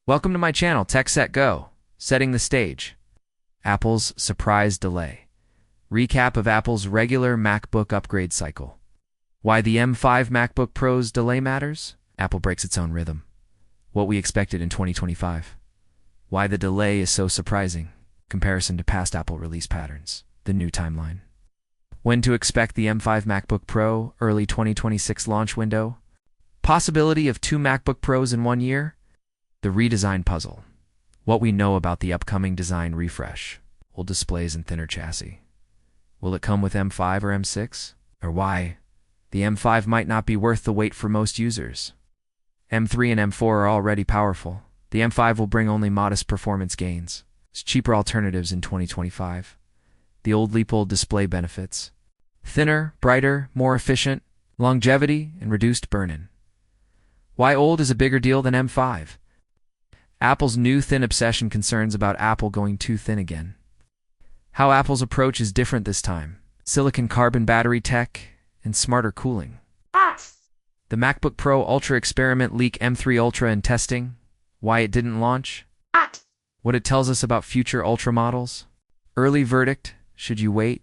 Welcome to my channel, Tech Set Go. Setting the stage. Apple's surprise delay. Recap of Apple's regular MacBook upgrade cycle. Why the M5 MacBook Pro's delay matters? Apple breaks its own rhythm. What we expected in 2025. Why the delay is so surprising. Comparison to past Apple release patterns. The new timeline. When to expect the M5 MacBook Pro, early 2026 launch window. Possibility of 2 MacBook Pros in 1 year. The redesign puzzle. What we know about the upcoming design refresh. Old displays and thinner chassis. Will it come with M5 or M6? Or why the M5 might not be worth the wait for most users. M3 and M4 are already powerful. The M5 will bring only modest performance gains. It's cheaper alternatives in 2025. The old leap-old display benefits. Thinner, brighter, more efficient, longevity, and reduced burn-in. Why old is a bigger deal than M5? Apple's new thin obsession concerns about Apple going too thin again. How Apple's approach is different this time. Silicon carbon battery tech and smarter cooling. The MacBook Pro Ultra experiment leak M3 Ultra in testing. Why it didn't launch. What it tells us about future Ultra models. Early verdict. Should you wait?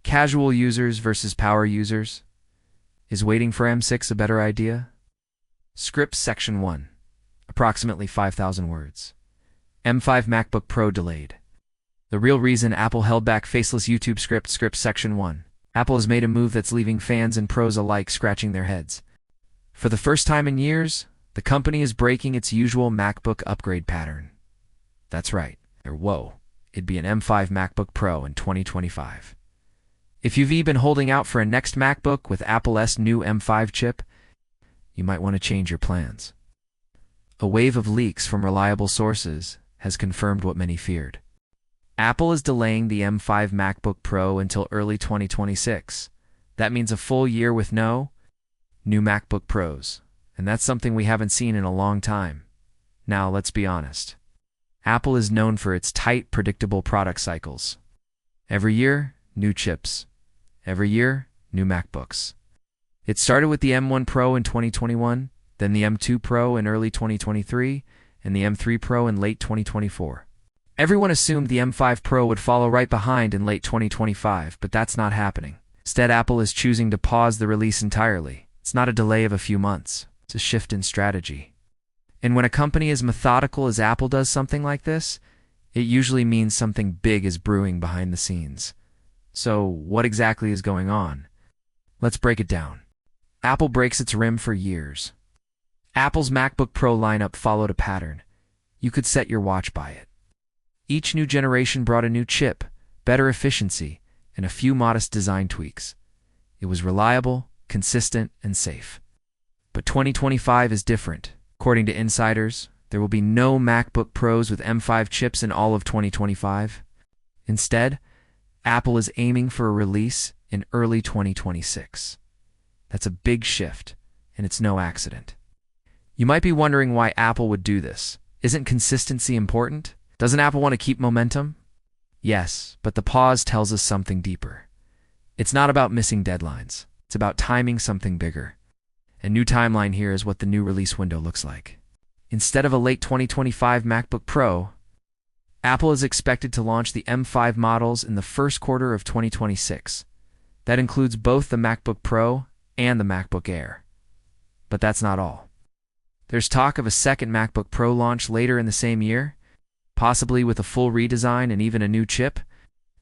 Casual users versus power users. Is waiting for M6 a better idea? Scripts Section 1. Approximately 5,000 words. M5 MacBook Pro delayed. The real reason Apple held back faceless YouTube scripts Section 1. Apple has made a move that's leaving fans and pros alike scratching their heads. For the first time in years, the company is breaking its usual MacBook upgrade pattern. That's right. Whoa. It'd be an M5 MacBook Pro in 2025. If you've been holding out for a next MacBook with Apple's new M5 chip, you might want to change your plans. A wave of leaks from reliable sources has confirmed what many feared. Apple is delaying the M5 MacBook Pro until early 2026. That means a full year with no new MacBook Pros, and that's something we haven't seen in a long time. Now, let's be honest. Apple is known for its tight, predictable product cycles. Every year, new chips. Every year, new MacBooks. It started with the M1 Pro in 2021, then the M2 Pro in early 2023, and the M3 Pro in late 2024. Everyone assumed the M5 Pro would follow right behind in late 2025, but that's not happening. Instead, Apple is choosing to pause the release entirely. It's not a delay of a few months. It's a shift in strategy. And when a company as methodical as Apple does something like this, it usually means something big is brewing behind the scenes. So, what exactly is going on? Let's break it down. Apple breaks its rim for years. Apple's MacBook Pro lineup followed a pattern. You could set your watch by it. Each new generation brought a new chip, better efficiency, and a few modest design tweaks. It was reliable, consistent, and safe. But 2025 is different. According to insiders, there will be no MacBook Pros with M5 chips in all of 2025. Instead, Apple is aiming for a release in early 2026. That's a big shift, and it's no accident. You might be wondering why Apple would do this. Isn't consistency important? Doesn't Apple want to keep momentum? Yes, but the pause tells us something deeper. It's not about missing deadlines. It's about timing something bigger. A new timeline here is what the new release window looks like. Instead of a late 2025 MacBook Pro, Apple is expected to launch the M5 models in the first quarter of 2026. That includes both the MacBook Pro and the MacBook Air. But that's not all. There's talk of a second MacBook Pro launch later in the same year, possibly with a full redesign and even a new chip,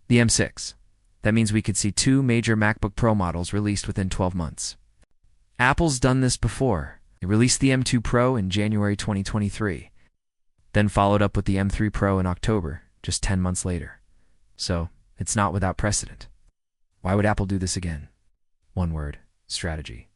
the M6. That means we could see 2 major MacBook Pro models released within 12 months. Apple's done this before. It released the M2 Pro in January 2023, then followed up with the M3 Pro in October, just 10 months later. So, it's not without precedent. Why would Apple do this again? One word: strategy.